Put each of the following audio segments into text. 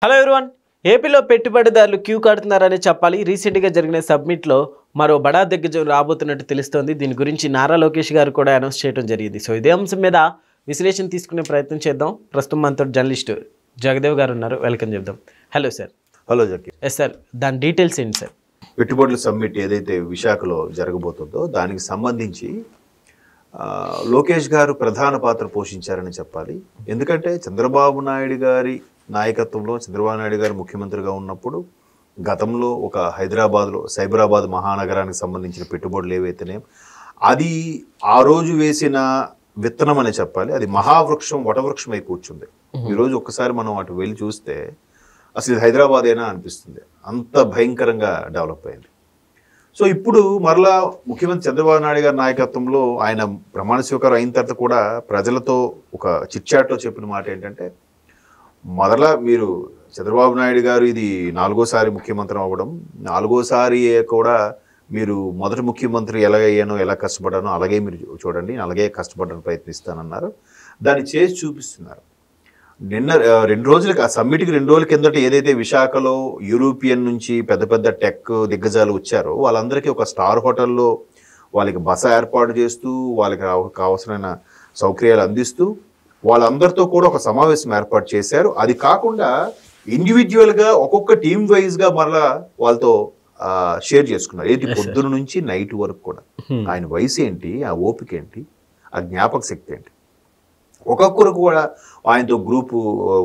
Hello everyone. ఏపీలో పెట్టుబడిదారులు queue కడుతున్నారని చెప్పాలి. రీసెంట్గా జరిగిన సబ్మిట్లో మరో బడా దిగ్గజం రాబోతున్నట్టు తెలుస్తోంది. దీని గురించి నారా లోకేష్ గారు కూడా అనౌన్స్ చేయడం జరిగింది. సో ఇదే అంశం మీద విశ్లేషణ తీసుకునే ప్రయత్నం చేద్దాం. ప్రస్తుతం మనతో జర్నలిస్ట్ జగదేవ్ గారు ఉన్నారు. వెల్కమ్ చెప్దాం. Hello sir. Hello Zaki. Yes sir, దాని డీటెయిల్స్ ఏంటి సార్? పెట్టుబడుల సమ్మిట్ ఏదైతే విశాఖలో జరగబోతుందో దానికి సంబంధించి లోకేష్ గారు ప్రధాన పాత్ర పోషించారని చెప్పాలి. ఎందుకంటే చంద్రబాబు నాయుడు గారి నాయకత్వంలో చంద్రబాబు నాయుడు గారు ముఖ్యమంత్రిగా ఉన్నప్పుడు గతంలో ఒక హైదరాబాద్లో సైబరాబాద్ మహానగరానికి సంబంధించిన పెట్టుబడులు ఏవైతేనే అది ఆ రోజు వేసిన విత్తనం అని చెప్పాలి. అది మహావృక్షం వటవృక్షమై కూర్చుంది. ఈరోజు ఒక్కసారి మనం అటు వెళ్ళి చూస్తే అసలు ఇది హైదరాబాద్ అయినా అనిపిస్తుంది. అంత భయంకరంగా డెవలప్ అయింది. సో ఇప్పుడు మరలా ముఖ్యమంత్రి చంద్రబాబు నాయుడు గారి నాయకత్వంలో ఆయన ప్రమాణ స్వీకారం అయిన తర్వాత కూడా ప్రజలతో ఒక చిట్చాట్లో చెప్పిన మాట ఏంటంటే, మొదల మీరు చంద్రబాబు నాయుడు గారు ఇది 4వ సారి ముఖ్యమంత్రి అవ్వడం, 4వ సారి కూడా మీరు మొదటి ముఖ్యమంత్రి ఎలాగయ్యానో ఎలా కష్టపడ్డానో అలాగే మీరు చూడండి, అలాగే కష్టపడడానికి ప్రయత్నిస్తానన్నారు. దాన్ని చేసి చూపిస్తున్నారు. నిన్న 2 రోజులకి ఆ సమ్మిట్కి 2 రోజుల కిందట ఏదైతే విశాఖలో యూరోపియన్ నుంచి పెద్ద పెద్ద టెక్ దిగ్గజాలు వచ్చారో వాళ్ళందరికీ ఒక స్టార్ హోటల్లో వాళ్ళకి బస ఏర్పాటు చేస్తూ వాళ్ళకి కావాల్సిన సౌకర్యాలు అందిస్తూ వాళ్ళందరితో కూడా ఒక సమావేశం ఏర్పాటు చేశారు. అది కాకుండా ఇండివిజువల్గా ఒక్కొక్క టీమ్ వైజ్గా మరలా వాళ్ళతో షేర్ చేసుకున్నారు. ఏంటి పొద్దున నుంచి నైట్ వరకు కూడా ఆయన వయసు ఏంటి, ఆ ఓపిక ఏంటి, ఆ జ్ఞాపక శక్తి ఏంటి, ఒక్కొక్కరు కూడా ఆయనతో గ్రూపు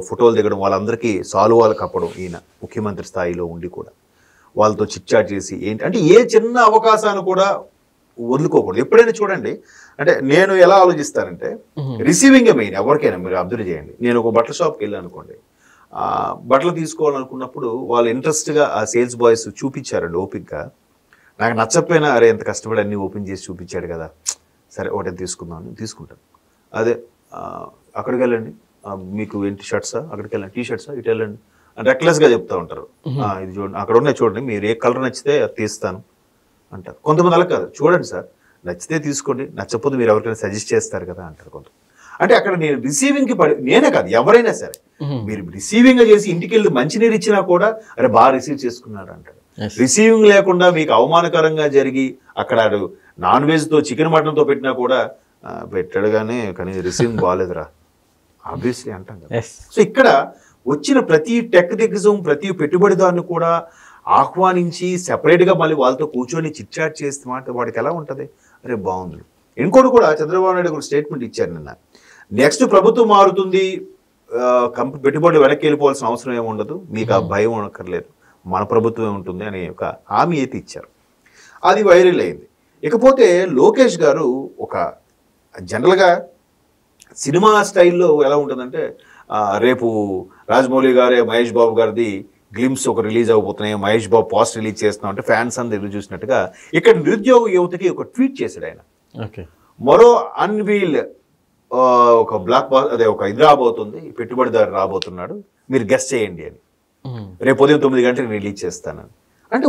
ఫోటోలు దిగడం, వాళ్ళందరికీ సాలువాలు కప్పడం, ఈయన ముఖ్యమంత్రి స్థాయిలో ఉండి కూడా వాళ్ళతో చిట్చాట్ చేసి ఏంటి అంటే ఏ చిన్న అవకాశాన్ని కూడా వదులుకోకూడదు. ఎప్పుడైనా చూడండి, అంటే నేను ఎలా ఆలోచిస్తానంటే రిసీవింగ్ మెయిన్ ఎవరికైనా మీరు అబ్జర్వ్ చేయండి. నేను ఒక బట్టల షాప్కి వెళ్ళాను అనుకోండి, బట్టలు తీసుకోవాలనుకున్నప్పుడు వాళ్ళు ఇంట్రెస్ట్గా ఆ సేల్స్ బాయ్స్ చూపించారండి ఓపిక్గా. నాకు నచ్చకపోయినా అరే ఎంత కష్టపడి అన్నీ ఓపెన్ చేసి చూపించాడు కదా, సరే ఒకటి తీసుకుంటాను. అదే అక్కడికి వెళ్ళండి, మీకు ఏంటి షర్ట్సా, అక్కడికి వెళ్ళండి టీ-షర్ట్సా, ఇటు వెళ్ళండి రెక్లెస్గా చెప్తా ఉంటారు. ఇది చూడండి, అక్కడ ఉన్నాయి చూడండి, మీరు ఏ కలర్ నచ్చితే అది తీస్తాను అంటారు. కొంతమంది అలా కాదు, చూడండి సార్ నచ్చితే తీసుకోండి, నచ్చకపోతే మీరు ఎవరికైనా సజెస్ట్ చేస్తారు కదా అంటారు కొంత. అంటే అక్కడ నేను రిసీవింగ్కి నేనే కాదు ఎవరైనా సరే మీరు రిసీవింగ్ చేసి ఇంటికి వెళ్ళి మంచినీరు ఇచ్చినా కూడా అరే బాగా రిసీవ్ చేసుకున్నాడు అంటాడు. రిసీవింగ్ లేకుండా మీకు అవమానకరంగా జరిగి అక్కడ నాన్ వెజ్తో చికెన్ మటన్తో పెట్టినా కూడా పెట్టాడు కానీ రిసీవింగ్ బాగాలేదురా ఆబ్వియస్లీ అంటాం కదా. సో ఇక్కడ వచ్చిన ప్రతి టెక్ దిగ్గజం ప్రతి పెట్టుబడిదారుని కూడా ఆహ్వానించి సెపరేట్గా మళ్ళీ వాళ్ళతో కూర్చొని చిట్చాట్ చేస్తే మాట వాడికి ఎలా ఉంటుంది, అరే బాగుంది. ఇంకోటి కూడా చంద్రబాబు నాయుడు ఒక స్టేట్మెంట్ ఇచ్చారు నిన్న, నెక్స్ట్ ప్రభుత్వం మారుతుంది, పెట్టుబడులు వెనక్కి వెళ్ళిపోవాల్సిన అవసరం ఏమి ఉండదు, మీకు ఆ భయం ఉండక్కర్లేదు, మన ప్రభుత్వమే ఉంటుంది అనే ఒక హామీ అయితే ఇచ్చారు. అది వైరల్ అయింది. ఇకపోతే లోకేష్ గారు ఒక జనరల్గా సినిమా స్టైల్లో ఎలా ఉంటుందంటే, రేపు రాజమౌళి గారే మహేష్ బాబు గారిది గ్లిమ్స్ ఒక release అవ్వబోతున్నాయి, Mahesh Babu post release చేస్తున్నాం అంటే ఫ్యాన్స్ అందరూ ఎదురు చూసినట్టుగా ఇక్కడ నిరుద్యోగ యువతకి ఒక ట్వీట్ చేశాడు ఆయన. మరో అన్వీల్ ఒక అదే ఒక ఇది రాబోతుంది, పెట్టుబడిదారు రాబోతున్నాడు, మీరు గెస్ట్ చేయండి అని, రేపు ఉదయం 9 గంటలకు రిలీజ్ చేస్తానని. అంటే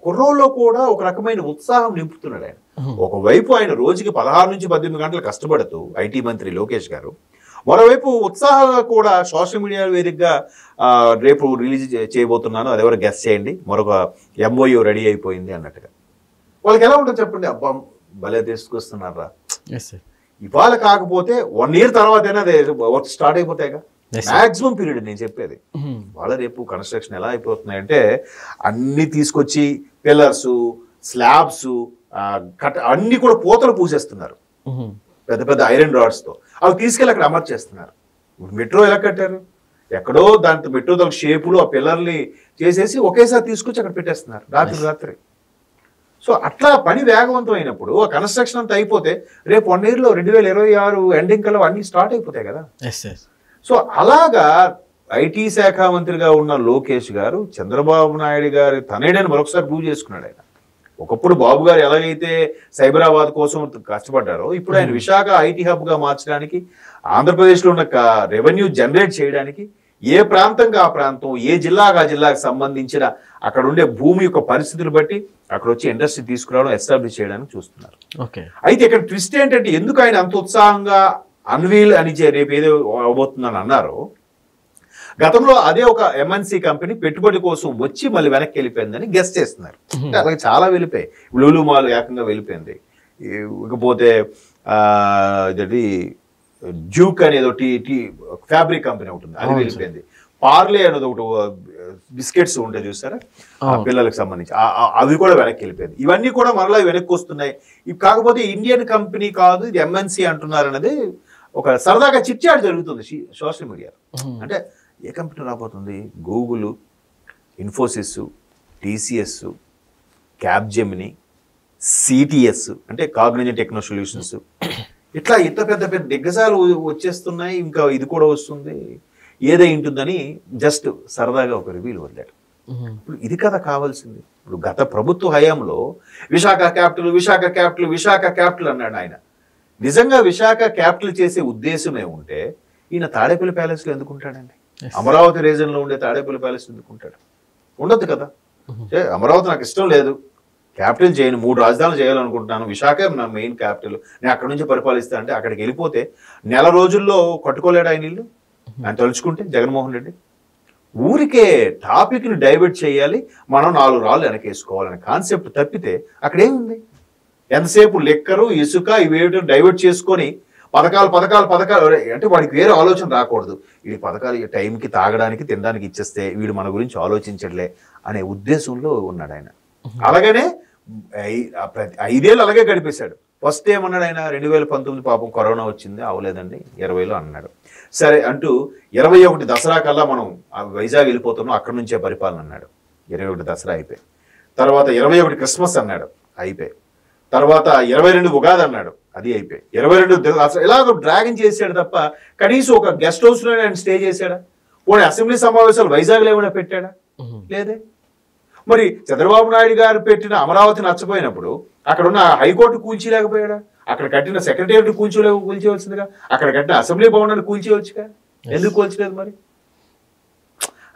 కుర్రోల్లో కూడా ఒక రకమైన ఉత్సాహం నింపుతున్నాడు ఆయన. ఒకవైపు ఆయన రోజుకి 16 నుంచి 18 గంటలు కష్టపడుతూ ఐటీ మంత్రి లోకేష్ గారు, మరోవైపు ఉత్సాహంగా కూడా సోషల్ మీడియా వేదికగా రేపు రిలీజ్ చేయబోతున్నాను, అది ఎవరు గెస్ట్ చేయండి, మరొక MOU రెడీ అయిపోయింది అన్నట్టుగా. వాళ్ళకి ఎలా ఉంటుంది చెప్పండి, అబ్బా భలే తీసుకొస్తున్నారా. ఇవాళ కాకపోతే 1 year తర్వాతైనా వర్క్ స్టార్ట్ అయిపోతాయిగా, మాక్సిమం పీరియడ్ నేను చెప్పేది. వాళ్ళ రేపు కన్స్ట్రక్షన్ ఎలా అయిపోతున్నాయంటే అన్ని తీసుకొచ్చి పిల్లర్స్ స్లాబ్స్ అన్ని కూడా పూతలు పూసేస్తున్నారు పెద్ద పెద్ద ఐరన్ రాడ్స్తో. అవి తీసుకెళ్ళి అక్కడ అమర్చేస్తున్నారు. మెట్రో ఎలా కట్టారు, ఎక్కడో దాంట్లో మెట్రో దాని షేపులు ఆ పిల్లర్ని చేసేసి ఒకేసారి తీసుకొచ్చి అక్కడ పెట్టేస్తున్నారు రాత్రి. సో అట్లా పని వేగవంతం అయినప్పుడు ఆ కన్స్ట్రక్షన్ అంతా అయిపోతే రేపు 1 yearలో 2026 ఎండింగ్ కల్లా అన్ని స్టార్ట్ అయిపోతాయి కదా. సో అలాగా ఐటీ శాఖ మంత్రిగా ఉన్న లోకేష్ గారు చంద్రబాబు నాయుడు గారి తనేడని మరొకసారి ప్రూవ్ చేసుకున్నాడు. ఆయన ఒకప్పుడు బాబు గారు ఎలాగైతే సైబరాబాద్ కోసం కష్టపడ్డారో ఇప్పుడు ఆయన విశాఖ ఐటీ హబ్గా మార్చడానికి, ఆంధ్రప్రదేశ్లో ఉన్న రెవెన్యూ జనరేట్ చేయడానికి ఏ ప్రాంతంగా ఆ ప్రాంతం, ఏ జిల్లాగా ఆ జిల్లాకు సంబంధించిన అక్కడ ఉండే భూమి యొక్క పరిస్థితులు బట్టి అక్కడ వచ్చి ఇండస్ట్రీ తీసుకురావడం, ఎస్టాబ్లిష్ చేయడానికి చూస్తున్నారు. అయితే ఇక్కడ ట్విస్ట్ ఏంటంటే, ఎందుకు ఆయన అంత ఉత్సాహంగా అన్వీల్ అని రేపు ఏదో అవబోతుందని అన్నారో, గతంలో అదే ఒక ఎంఎన్సి కంపెనీ పెట్టుబడి కోసం వచ్చి మళ్ళీ వెనక్కి వెళ్ళిపోయిందని గెస్ట్ చేస్తున్నారు. అలాగే చాలా వెళ్ళిపోయాయి. లూలు మాల్ ఏకంగా వెళ్ళిపోయింది. ఇకపోతే ఇదేంటి డ్యూక్ అనేది టీ ఫ్యాబ్రిక్ కంపెనీ ఒకటి ఉంది, అది వెళ్ళిపోయింది. పార్లే అనేది ఒకటి బిస్కెట్స్ ఉంటాయి చూస్తారా పిల్లలకు సంబంధించి, అవి కూడా వెనక్కి వెళ్ళిపోయింది. ఇవన్నీ కూడా మరలా వెనక్కి వస్తున్నాయి. కాకపోతే ఇండియన్ కంపెనీ కాదు, ఇది ఎంఎన్సి అంటున్నారు అనేది ఒక సరదాగా చిట్చాట్ జరుగుతుంది సోషల్ మీడియాలో. అంటే ఏ కంపెనీ రాబోతుంది? Google, Infosys, TCS, Capgemini, CTS అంటే కాగ్నిజెంట్ టెక్నో సొల్యూషన్స్, ఇట్లా ఇంత పెద్ద పెద్ద దిగ్గజాలు వచ్చేస్తున్నాయి. ఇంకా ఇది కూడా వస్తుంది, ఏదై ఉంటుందని జస్ట్ సరదాగా ఒక రివ్యూలు వదిలాడు. ఇప్పుడు ఇది కదా కావాల్సింది. ఇప్పుడు గత ప్రభుత్వ హయాంలో Visakha capital Visakha capital Visakha capital అన్నాడు ఆయన. నిజంగా విశాఖ క్యాపిటల్ చేసే ఉద్దేశమే ఉంటే ఈయన తాడేపల్లి ప్యాలెస్లో ఎందుకుంటాడండి? అమరావతి రీజన్లో ఉండే తాడేపల్లి ప్యాలెస్ ఎందుకుంటాడు? ఉండదు కదా. అమరావతి నాకు ఇష్టం లేదు, క్యాపిటల్ చేయను, 3 రాజధానులు చేయాలనుకుంటున్నాను, విశాఖ నా మెయిన్ క్యాపిటల్, నేను అక్కడి నుంచి పరిపాలిస్తా అంటే అక్కడికి వెళ్ళిపోతే నెల రోజుల్లో కట్టుకోలేడు ఆయన ఇల్లు. ఆయన తలుచుకుంటే జగన్మోహన్ రెడ్డి ఊరికే టాపిక్ని డైవర్ట్ చేయాలి, మనం 4 రాళ్ళు వెనకేసుకోవాలనే కాన్సెప్ట్ తప్పితే అక్కడేముంది? ఎంతసేపు లెక్కరు ఇసుక ఇవేమిటో డైవర్ట్ చేసుకొని పథకాలు అంటే వాడికి వేరే ఆలోచన రాకూడదు. వీడి పథకాలు టైంకి తాగడానికి తినడానికి ఇచ్చేస్తే వీడు మన గురించి ఆలోచించట్లే అనే ఉద్దేశంలో ఉన్నాడు ఆయన. అలాగనే 5 ఏళ్ళు అలాగే గడిపేశాడు. ఫస్ట్ ఏమన్నాడు ఆయన? 2019 పాపం కరోనా వచ్చింది, అవలేదండి, 20లో అన్నాడు. సరే అంటూ 21 దసరా కల్లా మనం వైజాగ్ వెళ్ళిపోతున్నాం, అక్కడి నుంచే పరిపాలన అన్నాడు. 21 దసరా అయిపోయి, తర్వాత 21 క్రిస్మస్ అన్నాడు, అయిపోయి, తర్వాత 22 ఉగాది అన్నాడు, అది అయిపోయి, 22 దసరా ఇలాగ డ్రాగన్ చేశాడు తప్ప కనీసం ఒక గెస్ట్ హౌస్లో ఆయన స్టే చేశాడా? పోనీ అసెంబ్లీ సమావేశాలు వైజాగ్లో ఏమైనా పెట్టాడా? లేదే. మరి చంద్రబాబు నాయుడు గారు పెట్టిన అమరావతి నచ్చపోయినప్పుడు అక్కడ ఉన్న హైకోర్టు కూల్చిలేకపోయాడా? అక్కడ కట్టిన సెక్రటేరియట్ కూల్చేవలసిందిగా, అక్కడ కట్టిన అసెంబ్లీ భవనాన్ని కూల్చేవచ్చుగా, ఎందుకు కూల్చలేదు మరి?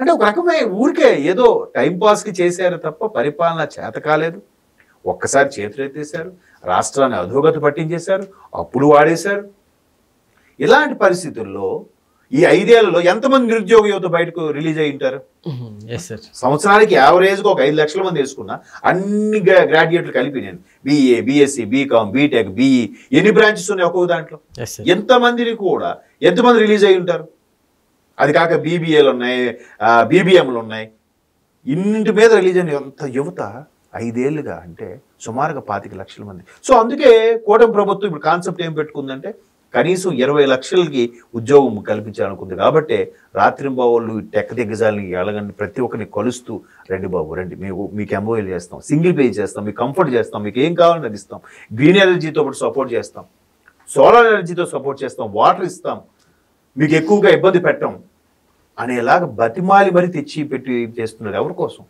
అంటే ఒక రకమైన ఊరికే ఏదో టైంపాస్కి చేశారు తప్ప పరిపాలన చేత కాలేదు. ఒక్కసారి చేతులు ఎత్తేశారు, రాష్ట్రాన్ని అధోగతి పట్టించేశారు, అప్పులు వాడేశారు. ఇలాంటి పరిస్థితుల్లో ఈ 5 ఏళ్లలో ఎంతమంది నిరుద్యోగ యువత బయటకు రిలీజ్ అయి ఉంటారు? సంవత్సరానికి యావరేజ్గా ఒక 5 లక్షల మంది వేసుకున్నా, అన్ని గ్రాడ్యుయేట్లు కలిపి నేను BA, BSc, BCom, BTech, BE ఎన్ని బ్రాంచెస్ ఉన్నాయి ఒక్కొక్క దాంట్లో? ఎంతమంది రిలీజ్ అయి ఉంటారు? అది కాక BBAలు ఉన్నాయి, BBMలు ఉన్నాయి, ఇన్నింటి మీద రిలీజ్ అయిన ఎంత యువత 5 ఏళ్ళుగా అంటే సుమారుగా 25 లక్షల మంది. సో అందుకే కూటమి ప్రభుత్వం ఇప్పుడు కాన్సెప్ట్ ఏం పెట్టుకుందంటే కనీసం 20 లక్షలకి ఉద్యోగం కల్పించాలనుకుంది. కాబట్టి రాత్రింబావుళ్ళు టెక్ దిగ్గజాలని ఎలాగండి ప్రతి ఒక్కరిని కలుస్తూ, రండి బాబు రండి, మీకు MOL చేస్తాం, సింగిల్ పేజ్ చేస్తాం, మీకు కంఫర్ట్ చేస్తాం, మీకు ఏం కావాలని అది ఇస్తాం, గ్రీన్ ఎనర్జీతో పాటు సపోర్ట్ చేస్తాం, సోలార్ ఎనర్జీతో సపోర్ట్ చేస్తాం, వాటర్ ఇస్తాం, మీకు ఎక్కువగా ఇబ్బంది పెట్టాం అనేలాగా బతిమాలి మరి తెచ్చి పెట్టి చేస్తున్నారు. ఎవరి కోసం?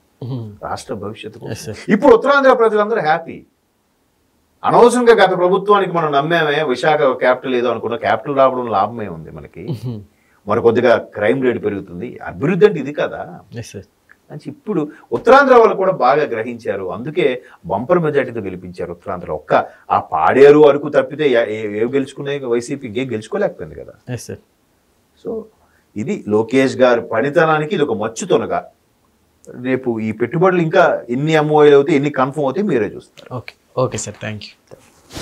రాష్ట్ర భవిష్యత్తు కోసం. ఇప్పుడు ఉత్తరాంధ్ర ప్రజలందరూ హ్యాపీ. అనవసరంగా గత ప్రభుత్వానికి మనం నమ్మామే, విశాఖ క్యాపిటల్ ఏదో అనుకున్నా, క్యాపిటల్ రావడం లాభమే ఉంది మనకి, మరి కొద్దిగా క్రైమ్ రేట్ పెరుగుతుంది, అభివృద్ధి అంటే ఇది కదా అని ఇప్పుడు ఉత్తరాంధ్ర వాళ్ళు కూడా బాగా గ్రహించారు. అందుకే బంపర్ మెజార్టీతో గెలిపించారు ఉత్తరాంధ్రలో. ఆ పాడేరు అరకు తప్పితే ఏ గెలుచుకునే వైసీపీ గెలుచుకోలేకపోయింది కదా. సో ఇది లోకేష్ గారి పనితనానికి ఇది ఒక మచ్చుతొనగా. రేపు ఈ పెట్టుబడులు ఇంకా ఎన్ని MOL అవుతాయి, ఎన్ని కన్ఫర్మ్ అవుతాయి మీరే చూస్తారు. Okay sir, thank you.